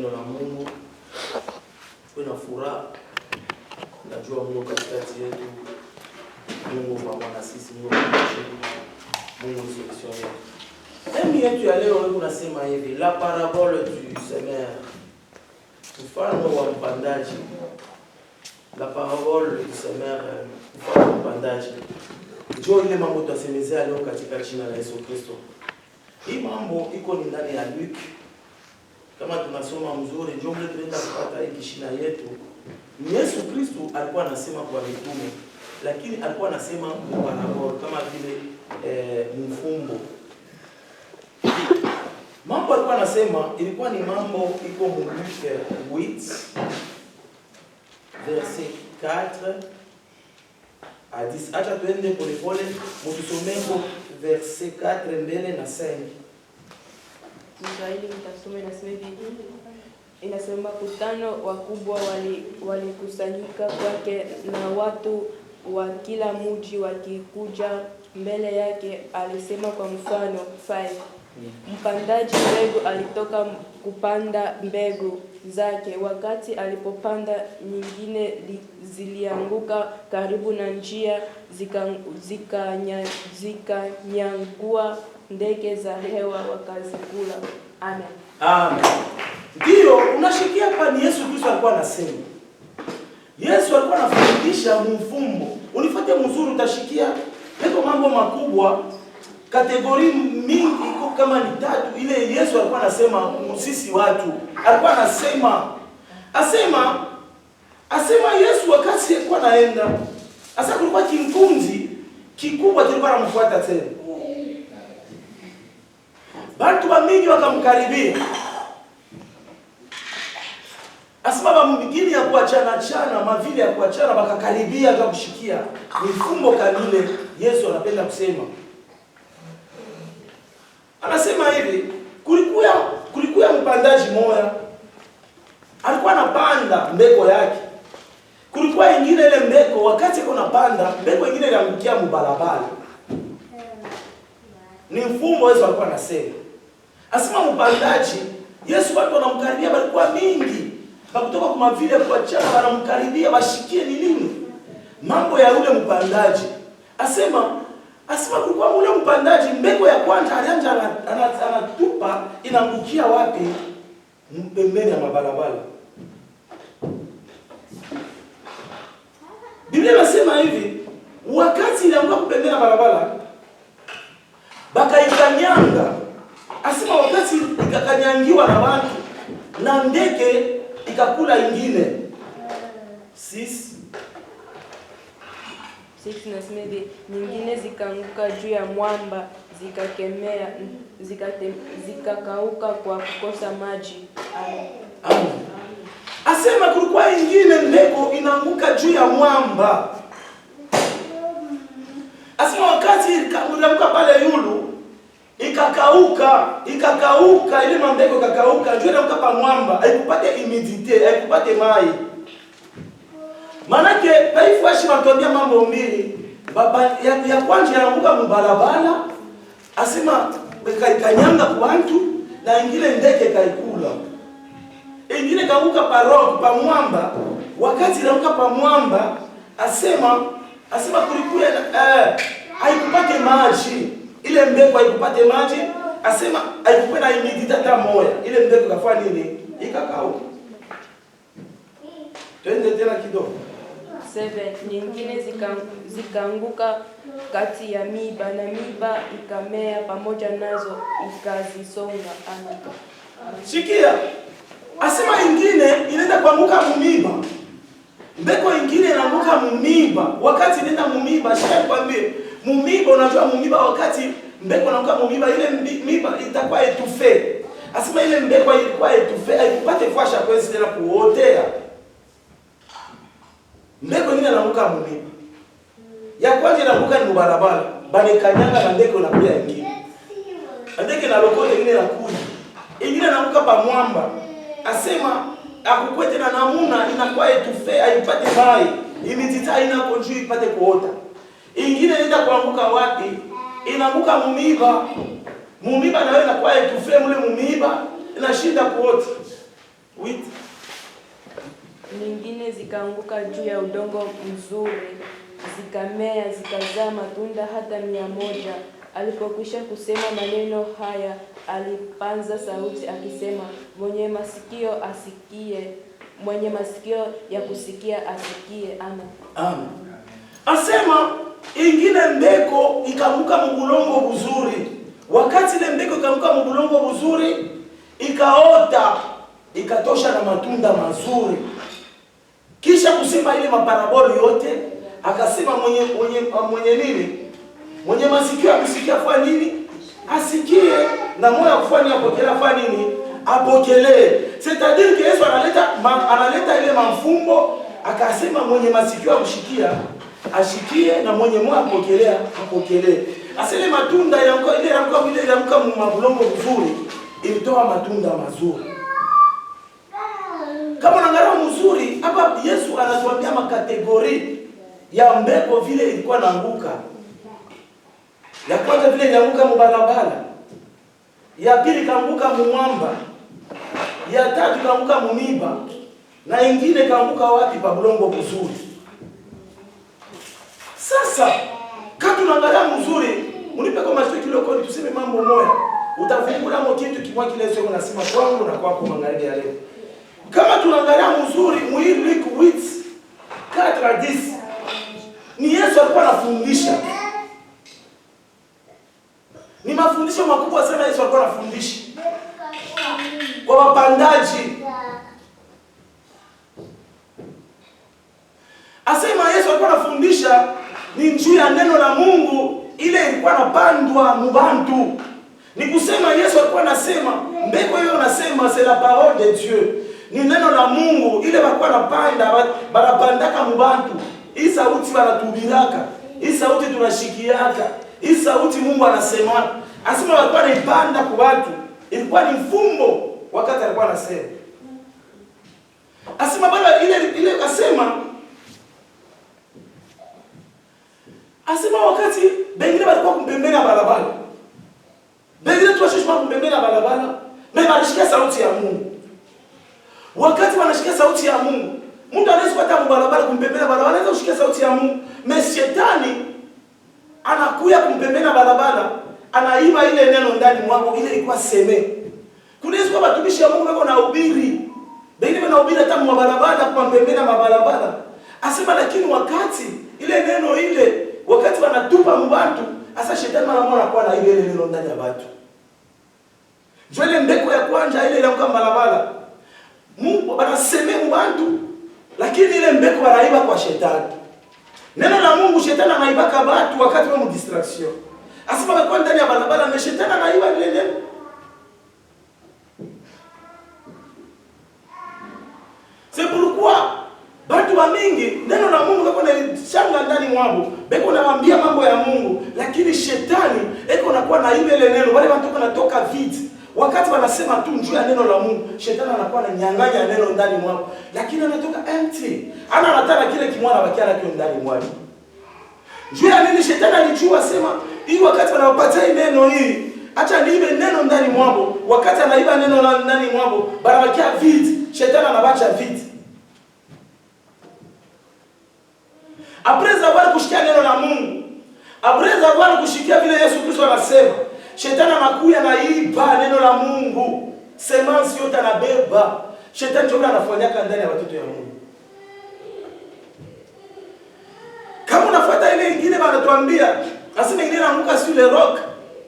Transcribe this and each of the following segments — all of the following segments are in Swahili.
neno la Mungu. Kuna furaha. Najua Mungu katikati yetu. Mungu pamoja na sisi, Mungu Mungu solution yetu. Thème yetu ya leo unasema hivi, la parabole du semeur. Mfano wa mpandaji. La parabole du semeur, mfano wa mpandaji. Ndio ile mambo tutasemezea leo katika jina la Yesu Kristo. Hii mambo iko ni ndani ya Luke. Kama tunasoma mzuri, ndio mle tunaenda kupata hii kishina yetu. Yesu Kristo alikuwa anasema kwa mitume, lakini alikuwa anasema kwa parabole kama vile mfumbo. Mambo alikuwa anasema ilikuwa ni mambo iko mu Luke 8 verset 4 à 10. Acha tuende polepole, mtusomeko verset 4 mbele na 5. Mswahili mtasoma inasema makutano wakubwa walikusanyika kwake, na watu wa kila mji wakikuja mbele yake. Alisema kwa mfano 5. Mpandaji mbegu alitoka kupanda mbegu zake. Wakati alipopanda, nyingine zilianguka karibu na njia, zikanyangua, ndege za hewa wakazikula. Amen. Amen. Ndio unashikia hapa ni Yesu Kristo alikuwa anasema. Yesu alikuwa anafundisha mfumbo. Unifuate mzuri utashikia hapo mambo makubwa. Kategori mingi iko kama ni tatu. Ile Yesu alikuwa anasema sisi watu. Alikuwa asema Yesu wakati alikuwa anaenda. Sasa kulikuwa kinkunzi kikubwa kilikuwa anamfuata tena. Watu wa mingi wakamkaribia. Asema bamgini ya kuachana mavili ya kuachana bakakaribia akamshikia. Mfumbo kanile Yesu anapenda kusema. Anasema hivi, kulikuwa mpandaji moya. Alikuwa anapanda mbeko yake. Kulikuwa ingine ile mbeko wakati yuko anapanda, mbeko ingine iliangukia mbalabala. Ni mfumbo Yesu alikuwa anasema. Asema mpandaji, Yesu watu wanamkaribia walikuwa mingi. Bakutoka kwa mavile kuachana wanamkaribia bashikie ni nini? Mambo ya yule mpandaji. Asema kulikuwa yule mpandaji mbegu ya kwanza alianza anatupa inaangukia wapi? Pembeni ya mabarabara. Biblia inasema hivi, wakati ilianguka pembeni ya barabara bakaikanyanga. Asema wakati ikakanyangiwa na watu na ndege ikakula ingine. 6 nasema nyingine zikaanguka juu ya mwamba, zikakemea, zikakauka kwa kukosa maji. Amen. Asema kulikuwa ingine mbegu inaanguka juu ya mwamba. Asema wakati ikaanguka pale yulu ikakauka ile mbegu ikakauka juu inaanguka pa mwamba, haikupate humidite, haikupate mai. Manake paifu ashi matambia mambo mbili. Baba ya kwanza inaanguka mbalabala. Asema ikanyanga kwa watu na ingine ndege kaikula. Ingine kaanguka pa mwamba. Wakati inaanguka pa mwamba, asema kulikuwa haikupate maji. Ile mbegu haikupate maji, asema haikuwa na humidity hata moja. Ile mbegu kafanya nini? Ikakauka. Twende tena kidogo. 7 nyingine zikaanguka kati ya miba, na miba ikamea pamoja nazo ikazisonga. Sikia. Asema ingine inaenda kuanguka mumiba. Mbeko ingine inaanguka mumiba. Wakati inaenda mumiba, shika nikwambie, mumiba unajua mumiba wakati mbeko inaanguka mumiba, ile miba itakuwa etufe. Asema ile mbeko ilikuwa etufe, haipate fasha kwezi tena kuotea. Mbeko ingine inaanguka mumiba. Ya kwanza inaanguka ni barabara, bali kanyanga na mbeko inakuja ingine. Ndege na lokole ingine inakuja. Ingine inaanguka pa mwamba. Asema akukwete na namuna inakuwa etufe, haipate mai. Imitita inakonjui ipate kuota. Ingine inaenda kuanguka wapi? Inaanguka mumiba. Mumiba na wewe inakuwa etufe mule mumiba, inashinda kuota. zikaanguka juu ya udongo mzuri, zikamea, zikazaa matunda hata 100. Alipokwisha kusema maneno haya, alipanza sauti akisema, mwenye masikio asikie, mwenye masikio ya kusikia asikie. Amen. Amen. Asema ingine mbeko ikaanguka mubulongo buzuri. Wakati ile mbeko ikaanguka mubulongo buzuri, ikaota, ikatosha na matunda mazuri. Kisha kusema ile maparaboli yote, akasema mwenye nini? Mwenye masikio ya kusikia fanya nini? Asikie, na moyo wa kufanya apokelea fanya nini? Apokelee. C'est-à-dire que Yesu analeta ile mafumbo, akasema mwenye masikio ya kusikia ashikie, na mwenye moyo apokelea apokelee. Asile matunda yanamka mabulongo mzuri, ilitoa matunda mazuri. Kama unaangalia mzuri, hapa Yesu anatuambia makategori ya mbeko vile ilikuwa naanguka. Ya kwanza vile ilianguka mubarabara. Ya pili kaanguka mumwamba. Ya tatu kaanguka mumiba. Na ingine kaanguka wapi? Pa bulongo mzuri. Sasa kama tunaangalia mzuri, unipe kwa maswali kile kodi tuseme mambo moja. Utafungula mo kitu kimwa kile sio unasema kwangu na kwako magharibi ya leo. Kama tunaangalia mzuri mwili wits 4-10. Ni Yesu alikuwa anafundisha. Ni mafundisho makubwa sana Yesu alikuwa anafundisha. Kwa wapandaji. Asema Yesu alikuwa anafundisha ni njuu ya neno la Mungu ile ilikuwa inapandwa mubantu. Ni kusema Yesu alikuwa anasema mbeko hiyo anasema c'est la parole de Dieu. Ni neno la Mungu ile walikuwa wanapanda barapandaka mubantu. Hii sauti wanatubiraka. Hii sauti tunashikiaka. Hii sauti Mungu anasema. Asema walikuwa wanaipanda kwa watu. Ilikuwa ni mfumbo wakati alikuwa anasema. Asema baba ile asema wakati bengine walikuwa kumpembeni barabara. Bengine tuwashishima kumpembeni barabara, mais wanashikia sauti ya Mungu. Wakati wanashikia sauti ya Mungu, mtu anaweza kupata barabara kumpembeni barabara, anaweza kushikia sauti ya Mungu, mais shetani anakuya kumpembeni barabara, anaiba ile neno ndani mwako, ile ilikuwa seme. Kunaweza kuwa watumishi wa Mungu wako na ubiri. Bengine wanahubiri hata barabara kwa pembeni ya barabara. Asema lakini wakati ile neno ile wakati wanatupa mbantu, asa shetani anaona kwa na ile neno ndani ya watu. Jwele mbeko ya kwanza ile inakuwa barabara. Mungu anasema mbantu, lakini ile mbeko wanaiba kwa shetani. Neno la Mungu shetani anaibaka watu wakati wa distraction. Asema kwa ndani ya barabara na shetani anaiba ile neno. C'est pourquoi watu wa mingi neno la Mungu wako na shanga ndani mwao. Beko nawaambia mambo ya Mungu, lakini shetani eko nakuwa na ile neno. Wale watu wanatoka viti. Wakati wanasema tu njoo ya neno la Mungu, shetani anakuwa ananyang'anya neno ndani mwao. Lakini anatoka empty. Anataka kile kimwana bakiana kio ndani mwao. Njoo ya nini shetani alijua sema, hii wakati wanawapatia neno hii, acha niibe neno ndani mwao. Wakati anaiba neno ndani mwao, barabakia viti, shetani anabacha viti. Après avoir kushikia neno la Mungu, après avoir kushikia vile Yesu Kristo anasema, shetani anakuja na iba neno la Mungu. Semence yote anabeba. Shetani ndio anafanyaka ndani ya watoto ya Mungu. Kama unafuata ile nyingine wanatuambia, asema ingine inaanguka sur le roc,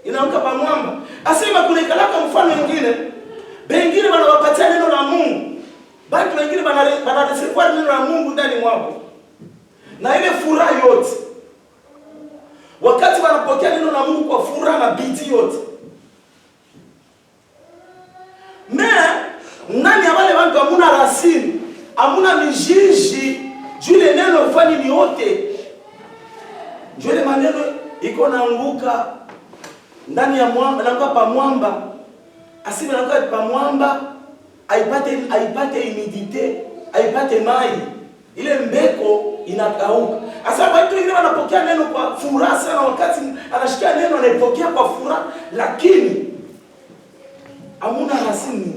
inaanguka pa mwamba. Asema kuna ikalaka mfano mwingine, bengine wanawapatia neno la Mungu. Watu wengine wanarecevoir neno la Mungu ndani mwao. Na ile furaha yote. Wakati wanapokea neno la Mungu kwa furaha na bidii yote. Nani ya wale watu hamuna rasini, hamuna mijiji, jule neno ufani ni yote. Jule maneno iko naanguka ndani ya mwamba, naanguka pa mwamba. Asime naanguka pa mwamba, haipate humidite, haipate mai. Ile mbeko inakauka. Asa watu wengine wanapokea neno kwa furaha sana, wakati anashikia neno anaipokea kwa furaha, lakini hamuna rasini.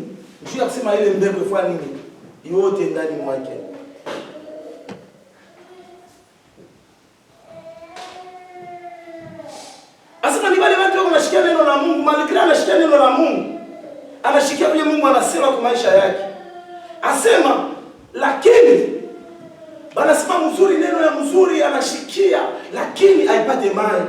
Juu ya kusema ile mbeko ifanye nini? Yote ndani mwake. anashikia vile Mungu anasema kwa maisha yake. Asema lakini banasema mzuri, neno ya mzuri anashikia lakini haipate mai.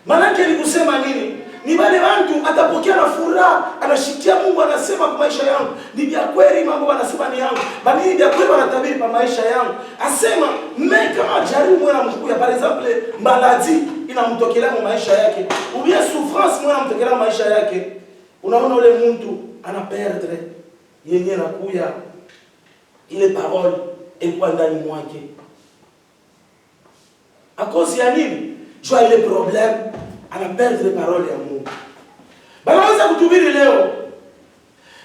Maana yake ni kusema nini? Ni wale watu atapokea na furaha, anashikia Mungu anasema kwa maisha yangu. Ni vya kweli mambo anasema ni yangu. Bali ni vya kweli wanatabiri kwa maisha yangu. Asema kama jaribu mwana mkuya, par exemple maladie inamtokelea kwa maisha yake. Ou bien souffrance mwana mtokelea kwa maisha yake. Unaona ule mtu ana perdre yenye nakuya ile parole ilikuwa ndani mwake. A cause ya nini? Jua ile problem ana perdre parole ya Mungu. Banaweza kutuhubiri leo.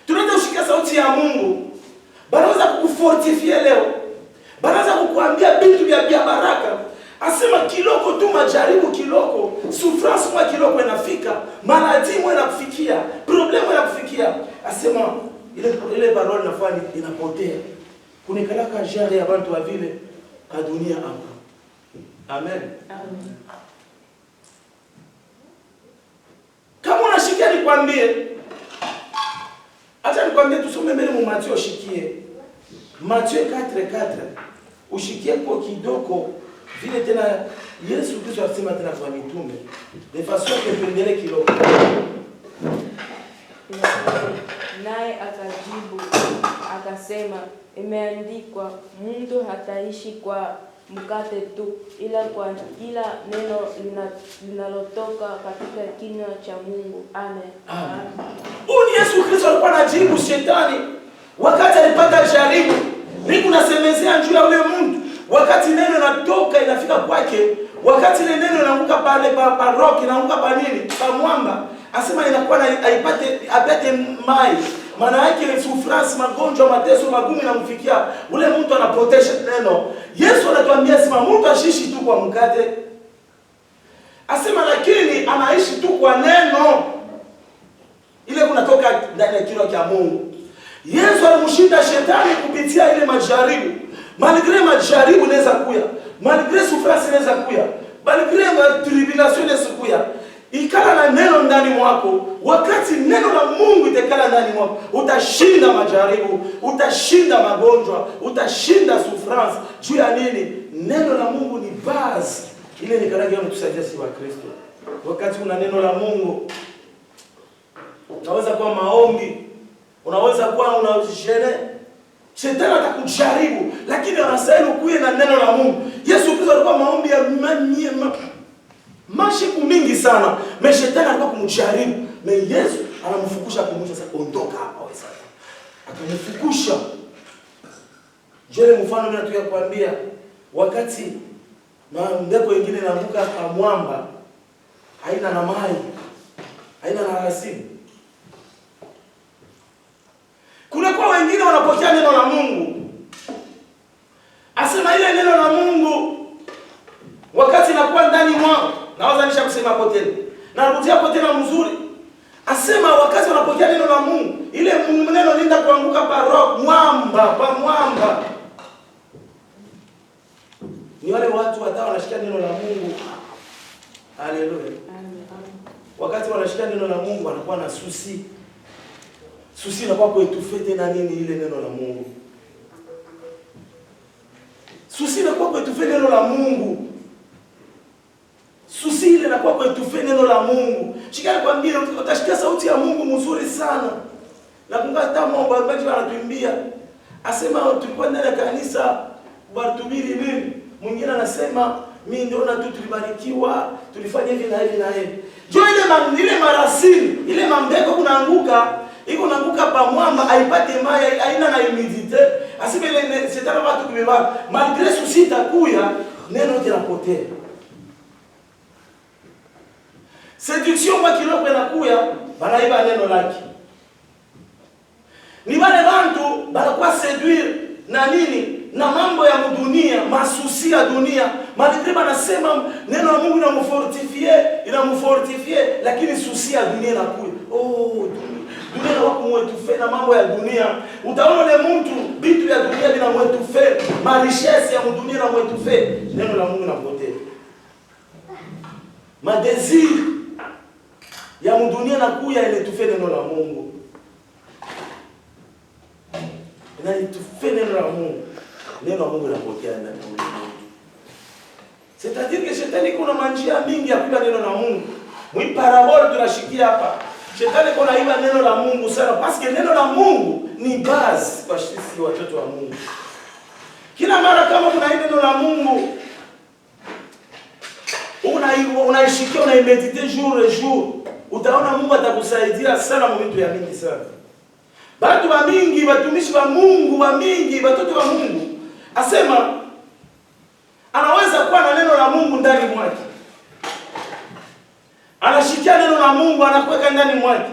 Tunaweza kushika sauti ya Mungu. Banaweza kukufortifie leo. Banaweza kukuambia vitu vya baraka. Asema kiloko tu majaribu kiloko, souffrance mwa kiloko inafika, maladie mwa inakufikia, problem inakufikia. Asema ile parole nafanya inapotea. Kunikala ka jari ya watu wa vile ka dunia hapa. Amen. Amen. Kama unashikia nikwambie, acha nikwambie tusome mbele mu Mathayo shikie. Mathayo 4:4. Ushikie kwa kidogo vile tena Yesu Kristo alisema tena kwa mitume. De façon que pendele kiloko. Naye akajibu akasema, imeandikwa, mtu hataishi kwa mkate tu, ila kwa kila neno linalotoka katika kinywa cha Mungu. Amen. Amen. Yesu Kristo alikuwa anajibu shetani wakati alipata jaribu. Niko nasemezea juu ya ule mtu. Wakati neno linatoka inafika kwake, wakati ile neno linaanguka pale pa rock, inaanguka pa nini? Pa mwamba. Asema inakuwa apate mai. Maana yake souffrance, magonjwa, mateso, magumu namfikia. Ule mtu ana protection neno. Yesu anatuambia sema mtu ashishi tu kwa mkate. Asema lakini anaishi tu kwa neno. Ile kunatoka ndani ya kinywa cha Mungu. Yesu alimshinda shetani kupitia ile majaribu. Malgré majaribu inaweza kuya, malgré souffrance inaweza kuya, malgré tribulation inaweza kuya. Ikala na neno ndani mwako. Wakati neno la Mungu itakala ndani mwako, utashinda majaribu, utashinda magonjwa, utashinda souffrance. Juu ya nini? Neno la Mungu ni base. Ile ni karagi ya mtusaidia si wa Kristo. Wakati una neno la Mungu, unaweza kuwa maombi, unaweza kuwa unajishene. Shetani atakujaribu, lakini anastahili ukuye na neno la Mungu. Yesu Kristo alikuwa maombi ya mashiku mingi sana. Me shetani alikuwa kumjaribu. Me Yesu anamfukusha kumwambia sasa ondoka hapa wewe sasa. Akamfukusha. Jole mfano mimi nataka kuambia wakati mbeko wengine inaanguka kwa mwamba haina na mai, haina na rasimu. Kuna kwa wengine wanapokea neno la Mungu. Asema ile neno la Mungu wakati inakuwa ndani mwao, naweza nisha kusema hapo tena. Na narudia hapo tena mzuri. Asema wakati wanapokea neno la Mungu, ile neno linda kuanguka pa roho, pa mwamba. Ni wale watu watao wanashikia neno la Mungu. Haleluya. Amen. Wakati wanashikia neno la Mungu wanakuwa na susi. Susi inakuwa kuetufete na nini ile neno la Mungu. Susi inakuwa kuetufete neno la Mungu. Susi ile inakuwa kuetufete neno la Mungu. Shikani kwambie utashikia sauti ya Mungu mzuri sana. Na kungata mambo ambayo wanatuimbia. Asema tulikuwa ndani ya kanisa bartubiri nini? Mwingine anasema mimi ndio na tu tulibarikiwa, tulifanya hivi na hivi na hivi. Jo ile marasili, ile mambeko kunaanguka, iko naanguka pa mwamba, haipate mai, haina na humidite. Asema ile shetani watu kumeba, malgré souci takuya, neno linapotea. Séduction kwa kiloko inakuya, banaiba neno lake. Ni wale watu banakuwa séduire na nini? Na mambo ya dunia, masusi ya dunia. Malgré banasema neno la Mungu inamfortifie, lakini susi ya dunia inakuja. Oh, dunia wako mwetufe na mambo ya dunia. Utaona ile mtu vitu vya dunia vinamwetufe, richesse ya dunia na mwetufe, neno la Mungu linapotea. Madésir ya dunia nakuya ile tufe neno la Mungu. na itufe neno la Mungu. Neno la Mungu linapokea ndani ya ulimwengu. C'est-à-dire que shetani kuna manjia mingi ya kuiba neno la Mungu. Mwi parabole tunashikia hapa. Shetani kuna iba neno la Mungu sana parce que neno la Mungu ni base kwa sisi watoto wa Mungu. Kila mara kama kuna neno la Mungu unaishikia unaimedite jour et jour, utaona Mungu atakusaidia sana mvitu ya mingi sana. Batu wa mingi, watumishi wa Mungu wa mingi, watoto wa Mungu, asema anaweza kuwa na neno la Mungu ndani mwake. Anashikia neno la Mungu anakuweka ndani mwake.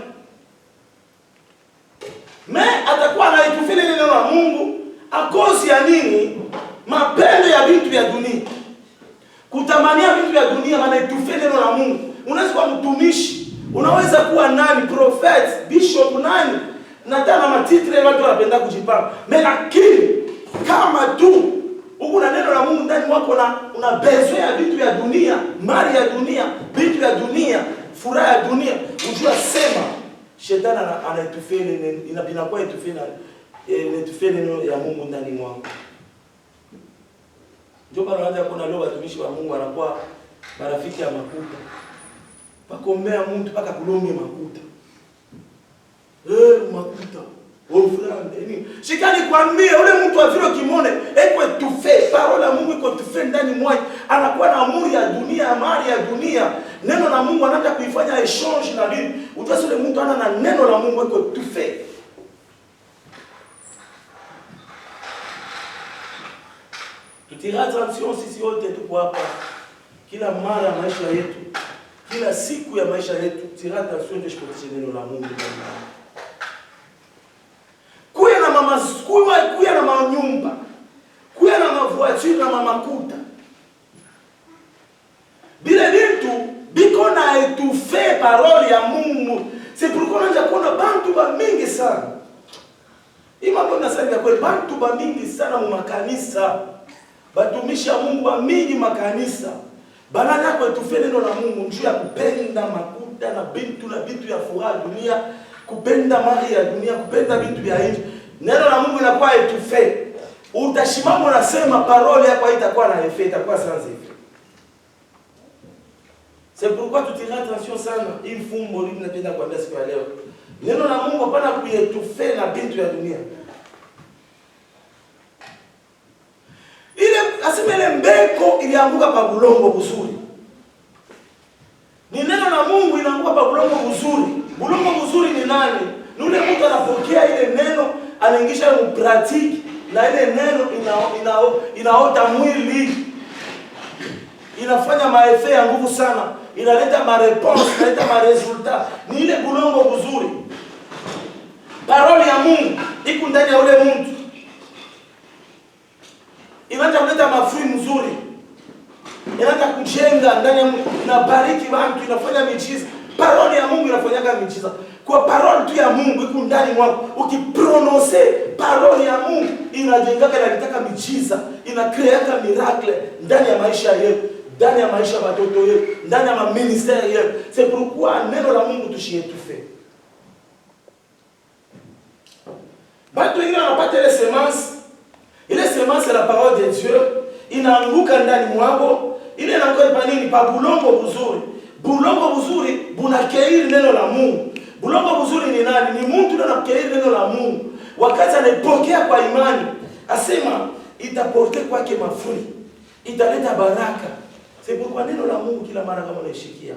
Atakuwa anaitufile neno la Mungu akosi ya nini? Mapendo ya vitu vya dunia. Kutamania vitu vya dunia anaitufile neno la Mungu. Unaweza kuwa mtumishi, unaweza kuwa nani, prophet, bishop nani, na tena matitre watu wanapenda kujipanga. Lakini kama tu uko na neno la Mungu ndani mwako na una besoin ya vitu vya dunia, mali ya dunia, vitu vya dunia, furaha ya dunia, unajua sema shetani anaitufele inakuwa itufele neno ya Mungu ndani mwako. Ndio bado hata kuna leo watumishi wa Mungu wanakuwa marafiki ya makuta. Pakombea mtu paka kulonge makuta. Makuta. Fulani. Shikani kwambie ule mtu afiro kimone eko tufe parola ya Mungu iko tufe ndani mwake. Anakuwa na amuri ya dunia, mali ya dunia. Neno la Mungu anaanza kuifanya exchange na nini? Ujua ule mtu ana na neno la Mungu iko tufe. Tutira attention sisi wote tuko hapa. Kila mara maisha yetu, kila siku ya maisha yetu, tira attention de kupitisha neno la Mungu ndani mwako. Kuya na manyumba, kuya na mavoiture na mamakuta. Bile vitu biko na etufe parole ya Mungu. C'est pourquoi nanja kuna bantu ba mingi sana. Ima bona sana kwa bantu ba mingi sana mu makanisa. Batumisha Mungu ba mingi makanisa. Banana kwa etufe neno la Mungu njoo ya kupenda makuta na vitu ya furaha dunia, kupenda mali ya dunia, kupenda vitu vya nje. Neno la Mungu linakuwa etufe. Utashimama unasema parole yako haitakuwa na effet, itakuwa sans effet. C'est pourquoi tu tiras attention sana. Il faut mourir napenda kuambia siku ya leo. Neno la Mungu hapana kuetufe na vitu ya dunia. Ile asemele mbeko ilianguka pa bulongo buzuri. Ni neno la Mungu inaanguka pa bulongo buzuri. Bulongo buzuri ni nani? Ni ule mtu anapokea ile neno, anaingisha mu pratique na ile neno inaota mwili. Inafanya maeffe ya nguvu sana, inaleta mareponse, inaleta maresultat. Ni ile bulongo buzuri. Parole ya Mungu iko ndani ya ule mtu. Inaanza kuleta mafui mzuri. Inaanza kujenga ndani ya Mungu, inabariki watu, inafanya miujiza. Parole ya Mungu inafanyaga miujiza. Kwa parole tu ya Mungu iko ndani mwako, ukiprononcer parole ya Mungu inajengaga na inataka miujiza, inakreaka miracle ndani ya maisha yetu, ndani ya maisha ya watoto yetu, ndani ya ministère yetu. C'est pourquoi neno la Mungu tushietufe. Batu wengine wanapata ile semence. Ile semence c'est la parole de Dieu, inaanguka ndani mwako, ile inaanguka pa nini? Pa bulongo buzuri. Bulongo buzuri bunakeiri neno la Mungu. Bulongo buzuri ni nani? Ni mtu ndio anakeiri neno la Mungu. Wakati anapokea kwa imani, asema itaporte kwake mafuri, italeta baraka. C'est pourquoi neno la Mungu kila mara kama unaishikia,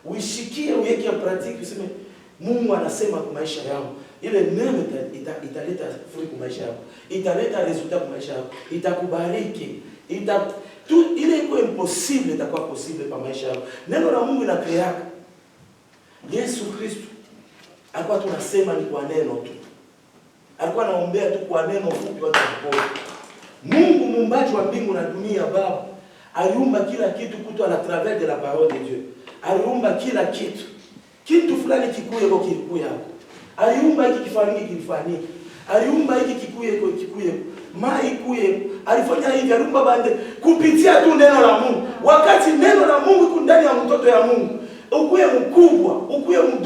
uishikie, uweke en pratique, useme Mungu anasema kwa maisha yangu. Ile neno italeta fruit kwa maisha yako. Italeta resultat kwa maisha yako. Itakubariki. Ile iko impossible itakuwa possible kwa maisha yako. Neno la Mungu linakreaka. Yesu Kristo alikuwa tunasema ni kwa neno tu. Alikuwa anaombea tu kwa neno fupi watu wapone. Mungu muumbaji wa mbingu na dunia Baba aliumba kila kitu kutoka à travers de la parole de Dieu. Aliumba kila kitu. Kitu fulani kikuye kwa kilikuya hapo. Aliumba hiki kifanyike kilifanyike. Aliumba hiki kikuye. Mai kuye. Alifanya hivi, aliumba bande kupitia tu neno la Mungu. Wakati neno la Mungu iko ndani ya mtoto ya Mungu, ukuye mkubwa, ukuye mdogo.